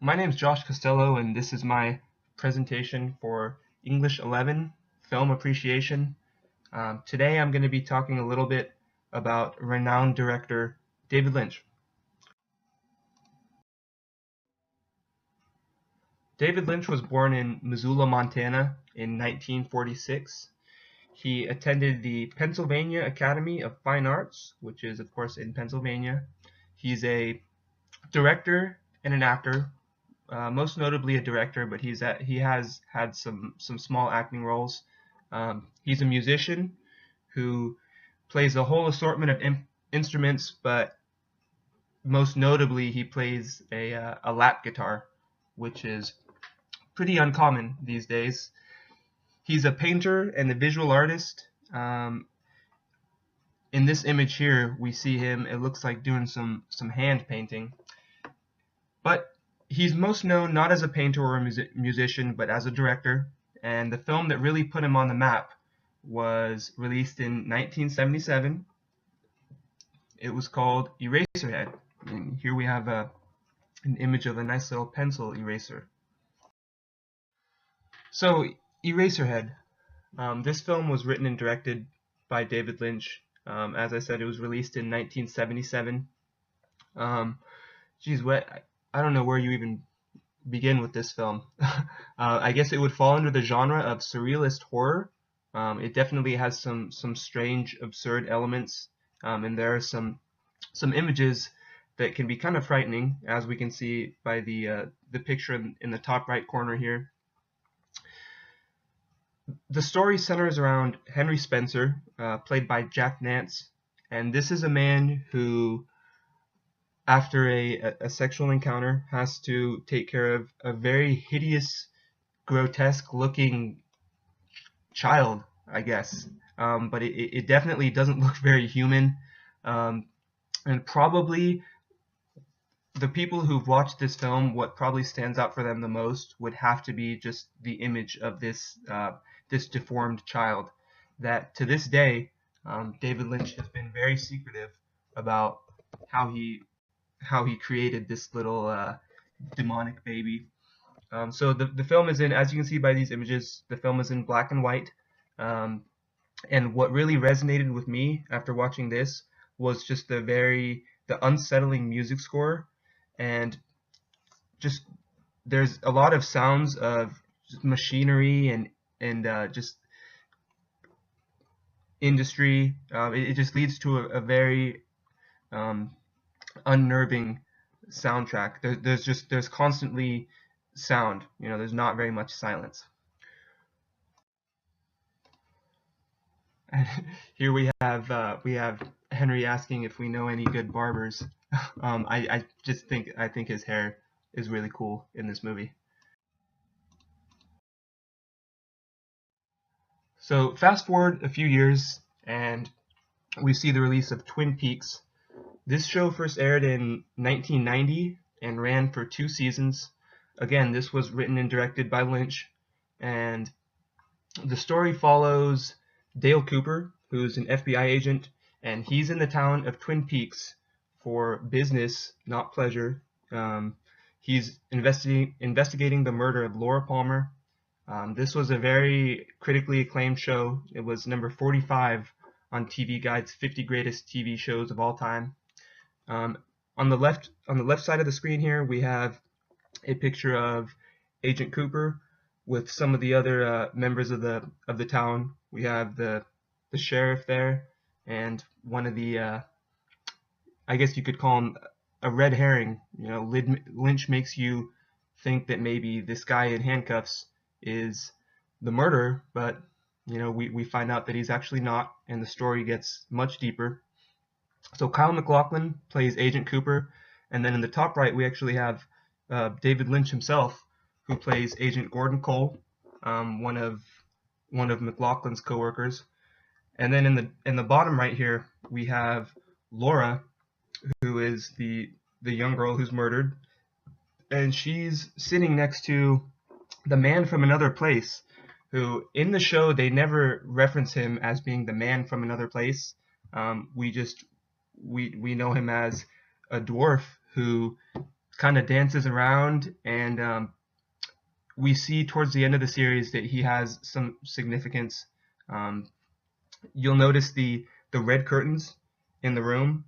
My name is Josh Costello, and this is my presentation for English 11 Film Appreciation. Today I'm going to be talking a little bit about renowned director David Lynch. David Lynch was born in Missoula, Montana in 1946. He attended the Pennsylvania Academy of Fine Arts, which is, of course, in Pennsylvania. He's a director and an actor. Most notably a director, but he has had some small acting roles. He's a musician who plays a whole assortment of instruments, but most notably he plays a lap guitar, which is pretty uncommon these days. He's a painter and a visual artist. In this image here, we see him, it looks like doing some hand painting. But he's most known not as a painter or a musician, but as a director. And the film that really put him on the map was released in 1977. It was called Eraserhead. And here we have an image of a nice little pencil eraser. So, Eraserhead. This film was written and directed by David Lynch. As I said, it was released in 1977. I don't know where you even begin with this film. I guess it would fall under the genre of surrealist horror. It definitely has some strange, absurd elements, and there are some images that can be kind of frightening, as we can see by the picture in the top right corner here. The story centers around Henry Spencer, played by Jack Nance, and this is a man who, after a sexual encounter, has to take care of a very hideous, grotesque-looking child, I guess. But it definitely doesn't look very human. And probably the people who've watched this film, what probably stands out for them the most would have to be just the image of this deformed child. That to this day, David Lynch has been very secretive about how he created this little demonic baby. So the film is in, as you can see by these images, the film is in black and white. And what really resonated with me after watching this was just the unsettling music score, and just there's a lot of sounds of machinery and just industry. It just leads to a very unnerving soundtrack. There's constantly sound. There's not very much silence. Here we have Henry asking if we know any good barbers. I think his hair is really cool in this movie. So fast forward a few years, and we see the release of Twin Peaks. This show first aired in 1990 and ran for 2 seasons. Again, this was written and directed by Lynch, and the story follows Dale Cooper, who's an FBI agent, and he's in the town of Twin Peaks for business, not pleasure. He's investigating the murder of Laura Palmer. This was a very critically acclaimed show. It was number 45 on TV Guide's 50 Greatest TV Shows of All Time. On the left side of the screen here, we have a picture of Agent Cooper with some of the other members of the town. We have the sheriff there, and one of the I guess you could call him a red herring. Lynch makes you think that maybe this guy in handcuffs is the murderer, but we find out that he's actually not, and the story gets much deeper. So Kyle MacLachlan plays Agent Cooper, and then in the top right we actually have David Lynch himself, who plays Agent Gordon Cole, one of MacLachlan's coworkers. And then in the bottom right here we have Laura, who is the young girl who's murdered, and she's sitting next to the man from another place, who in the show they never reference him as being the man from another place. We know him as a dwarf who kind of dances around, and we see towards the end of the series that he has some significance. Um, you'll notice the red curtains in the room.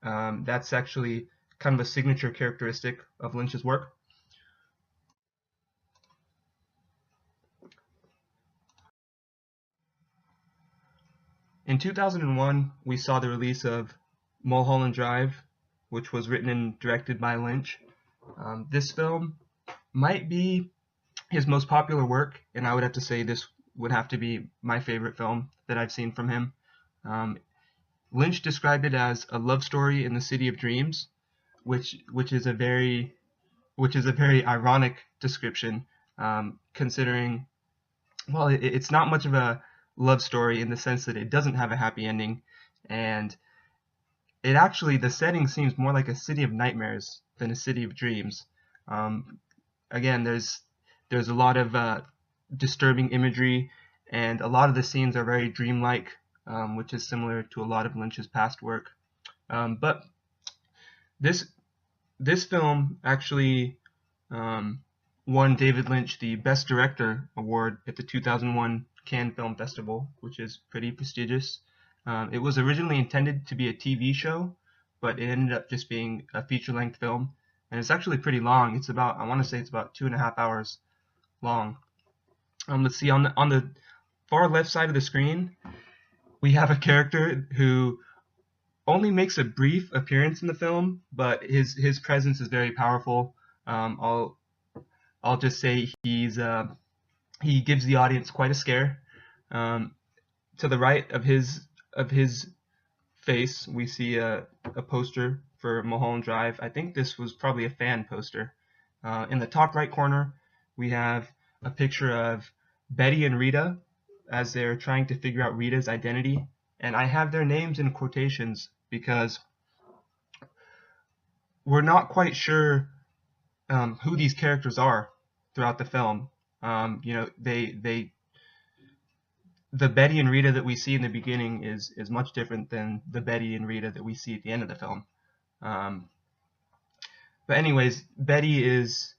That's actually kind of a signature characteristic of Lynch's work. In 2001, we saw the release of Mulholland Drive, which was written and directed by Lynch. This film might be his most popular work, and I would have to say this would have to be my favorite film that I've seen from him. Um, Lynch described it as a love story in the city of dreams, which is a very ironic description, considering well, it's not much of a love story in the sense that it doesn't have a happy ending, and it actually the setting seems more like a city of nightmares than a city of dreams. Um, Again, there's a lot of disturbing imagery, and a lot of the scenes are very dreamlike, which is similar to a lot of Lynch's past work. But this this film actually um, won David Lynch the Best Director award at the 2001 Cannes Film Festival, which is pretty prestigious. It was originally intended to be a TV show, but it ended up just being a feature-length film, and it's actually pretty long. It's about, I want to say it's about 2.5 hours long. Let's see, on the far left side of the screen, we have a character who only makes a brief appearance in the film, but his presence is very powerful. I'll just say he gives the audience quite a scare. Um, to the right of his face, we see a poster for Mulholland Drive. I think this was probably a fan poster. In the top right corner, we have a picture of Betty and Rita as they're trying to figure out Rita's identity. And I have their names in quotations because we're not quite sure who these characters are throughout the film. You know, the Betty and Rita that we see in the beginning is much different than the Betty and Rita that we see at the end of the film. Um, but anyways, Betty is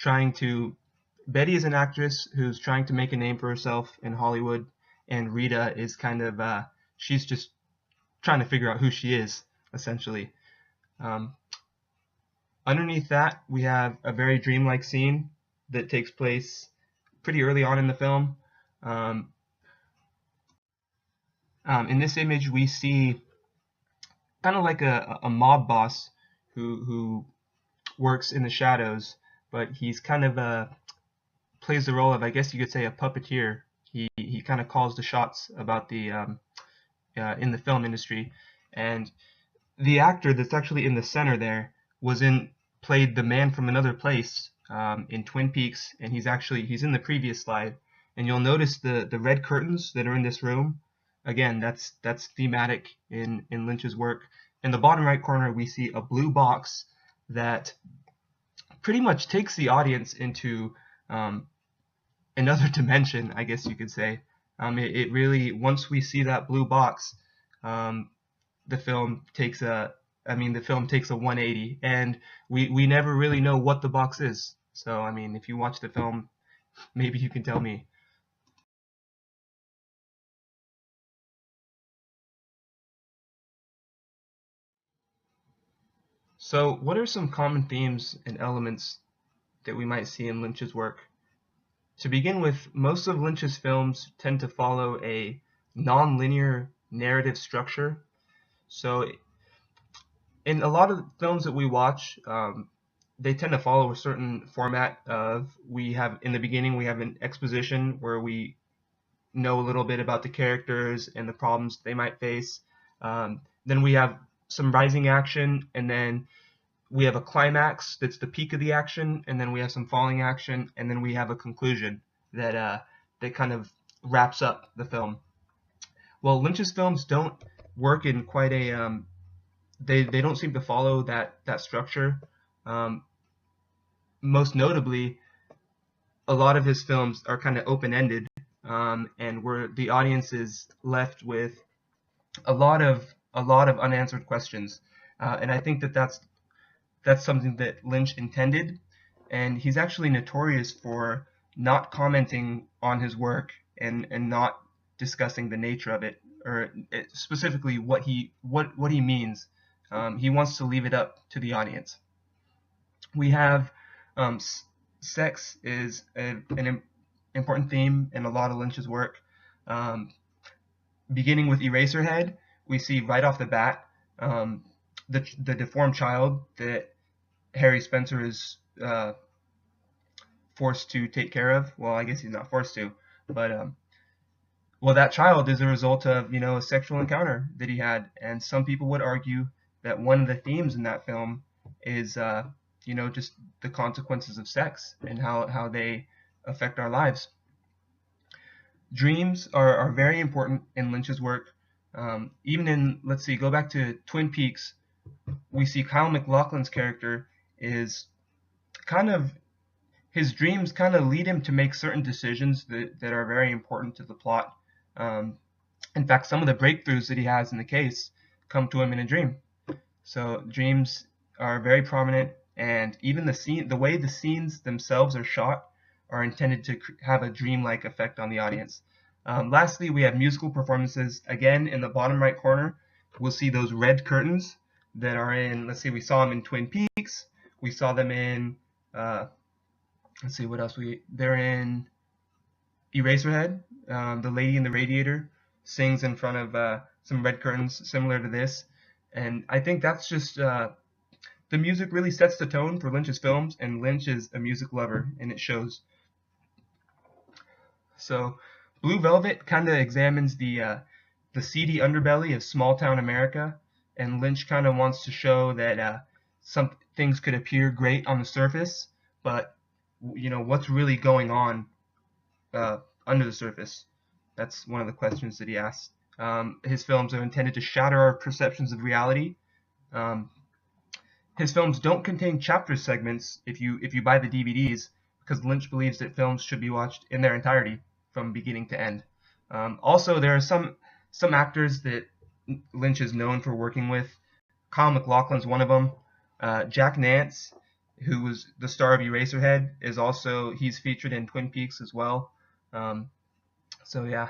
an actress who's trying to make a name for herself in Hollywood, and Rita is kind of she's just trying to figure out who she is, essentially. Um, Underneath that, we have a very dreamlike scene that takes place pretty early on in the film. Um, in this image, we see kind of like a mob boss who works in the shadows, but he's kind of plays the role of, I guess you could say, a puppeteer. He kind of calls the shots about the in the film industry, and the actor that's actually in the center there played the man from another place in Twin Peaks, and he's in the previous slide, and you'll notice the red curtains that are in this room. Again, that's thematic in Lynch's work. In the bottom right corner, we see a blue box that pretty much takes the audience into another dimension, I guess you could say. It really, once we see that blue box, um, the film takes a 180, and we never really know what the box is. So, I mean, if you watch the film, maybe you can tell me. So, what are some common themes and elements that we might see in Lynch's work? To begin with, most of Lynch's films tend to follow a non-linear narrative structure. So, in a lot of films that we watch, they tend to follow a certain format of we have in the beginning we have an exposition where we know a little bit about the characters and the problems they might face. Then we have some rising action, and then we have a climax that's the peak of the action, and then we have some falling action, and then we have a conclusion that kind of wraps up the film. Well, Lynch's films don't work in quite a they don't seem to follow that structure. Um, Most notably, a lot of his films are kind of open-ended, and where the audience is left with a lot of unanswered questions. And I think that that's something that Lynch intended, and he's actually notorious for not commenting on his work and not discussing the nature of it, or specifically what he means. He wants to leave it up to the audience. We have um, sex is an important theme in a lot of Lynch's work. Um, Beginning with Eraserhead, we see right off the bat the deformed child that Harry Spencer is forced to take care of. Well, I guess he's not forced to, but well, that child is a result of a sexual encounter that he had, and some people would argue that one of the themes in that film is just the consequences of sex and how they affect our lives. Dreams are very important in Lynch's work. Even in, let's see, go back to Twin Peaks, we see Kyle MacLachlan's character is kind of, his dreams kind of lead him to make certain decisions that are very important to the plot. In fact, some of the breakthroughs that he has in the case come to him in a dream. So dreams are very prominent, and even the way the scenes themselves are shot are intended to have a dreamlike effect on the audience. Lastly, we have musical performances. Again, in the bottom right corner, we'll see those red curtains that are in, let's see, we saw them in Twin Peaks. We saw them in, let's see, what else they're in Eraserhead. The lady in the radiator sings in front of some red curtains similar to this. And I think that's just, the music really sets the tone for Lynch's films, and Lynch is a music lover, and it shows. So Blue Velvet kind of examines the seedy underbelly of small town America, and Lynch kind of wants to show that some things could appear great on the surface, but what's really going on under the surface? That's one of the questions that he asks. His films are intended to shatter our perceptions of reality. His films don't contain chapter segments if you buy the DVDs, because Lynch believes that films should be watched in their entirety from beginning to end. Also, there are some actors that Lynch is known for working with. Kyle MacLachlan's one of them. Jack Nance, who was the star of Eraserhead, he's featured in Twin Peaks as well. So yeah,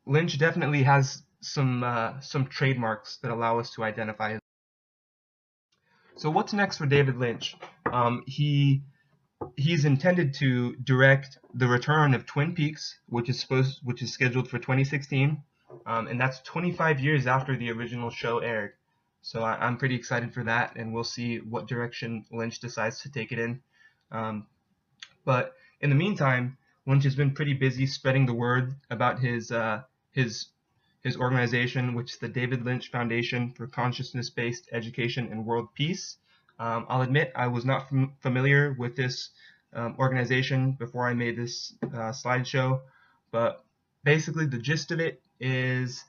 Lynch definitely has some trademarks that allow us to identify him. So what's next for David Lynch? He's intended to direct the return of Twin Peaks, which is scheduled for 2016, and that's 25 years after the original show aired. So I'm pretty excited for that, and we'll see what direction Lynch decides to take it in. But in the meantime, Lynch has been pretty busy spreading the word about his organization, which is the David Lynch Foundation for Consciousness-Based Education and World Peace. I'll admit I was not familiar with this organization before I made this slideshow, but basically the gist of it is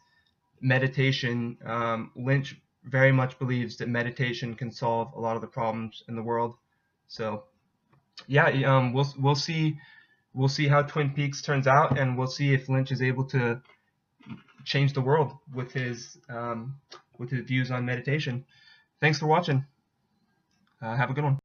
meditation. Lynch very much believes that meditation can solve a lot of the problems in the world. So yeah, we'll see how Twin Peaks turns out, and we'll see if Lynch is able to change the world with his views on meditation. Thanks for watching. Have a good one.